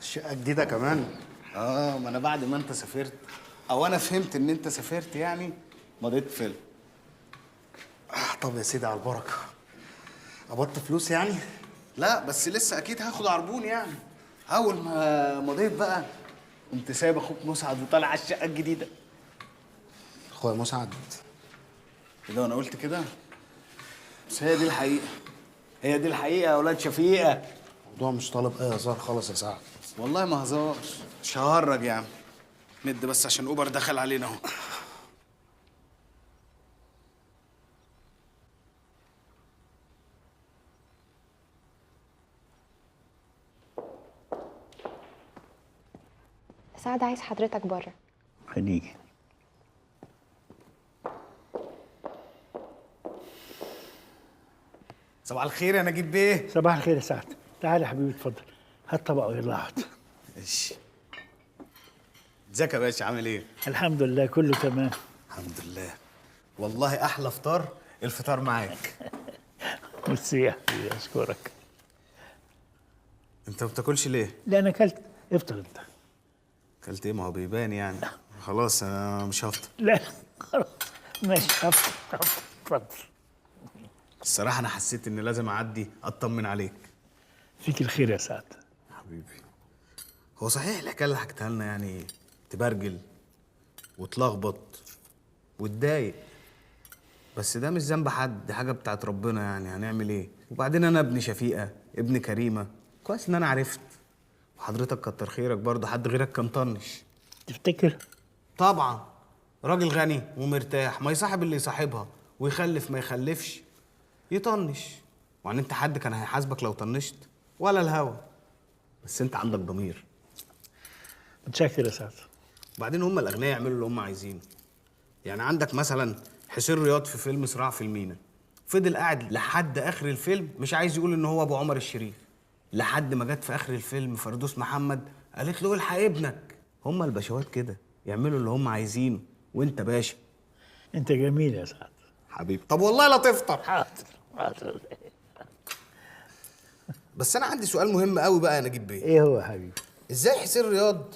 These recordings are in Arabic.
شقة جديدة كمان؟ ما انا بعد ما انت سافرت او انا فهمت ان انت سافرت يعني مضيت فيلم. طب يا سيدي على البركة. قبضت فلوس يعني؟ لا بس لسه اكيد هاخد عربون يعني. اول ما مضيت بقى قمت سايب اخوك مسعد وطالع على الشقه الجديده. اخويا مسعد؟ كده وانا قلت كده؟ بس هي دي الحقيقه، هي دي الحقيقه يا اولاد شفيقه. الموضوع مش طالب اي هزار خالص يا سعد. والله ما هزار، مش ههرج يا عم. ند بس عشان اوبر دخل علينا اهو. سعد عايز حضرتك بره. هنيجي. صباح الخير يا نجيب بيه. صباح الخير يا سعد، تعالى يا حبيبي اتفضل، هات طبق ويلا اقعد. ماشي. ازيك يا باشا، عامل ايه؟ الحمد لله كله تمام. الحمد لله. والله احلى فطار الفطار معاك. ميرسي يا حبيبي، اشكرك. انت ما بتاكلش ليه؟ لا انا اكلت، افطر انت. اكلت ايه؟ ما هو بيبان يعني. خلاص انا مش هفطر. لا خلاص ماشي، افطر اتفضل. الصراحه انا حسيت ان لازم اعدي اطمن عليك. فيك الخير يا سعد. حبيبي. هو صحيح الحكايه اللي حكيتها لنا يعني تبرجل وتلخبط وتضايق، بس ده مش ذنب حد، دي حاجه بتاعت ربنا يعني، هنعمل ايه؟ وبعدين انا ابن شفيقه ابن كريمه، كويس ان انا عرفت. وحضرتك كتر خيرك برضه، حد غيرك كان طنش. تفتكر؟ طبعا. راجل غني ومرتاح، ما يصاحب اللي يصاحبها، ويخلف ما يخلفش يطنش. وعن انت حد كان هيحاسبك لو طنشت؟ ولا الهوا. بس انت عندك ضمير. متشكر يا سعد. وبعدين هم الاغنياء يعملوا اللي هم عايزينه. يعني عندك مثلا حسين رياض في فيلم صراع في المينا، فضل قاعد لحد اخر الفيلم مش عايز يقول ان هو ابو عمر الشريف، لحد ما جت في اخر الفيلم فردوس محمد قالت له الحق ابنك. هم البشوات كده يعملوا اللي هم عايزينه، وانت باشا. انت جميل يا سعد. حبيبي. طب والله لا تفطر. حاضر حاضر. بس انا عندي سؤال مهم قوي بقى يا نجيب بيه. ايه هو يا حبيبي؟ ازاي حسين رياض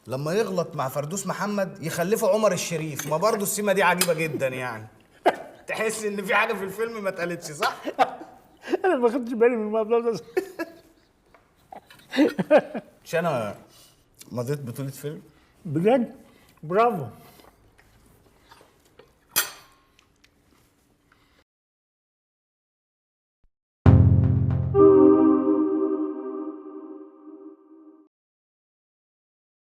لما يغلط مع فردوس محمد يخلفه عمر الشريف؟ ما برضه السيمه دي عجيبه جدا يعني. تحس ان في حاجه في الفيلم ما اتقالتش، صح؟ انا ما خدتش بالي من الموضوع ده. مش انا مضيت بطوله فيلم؟ بجد؟ برافو.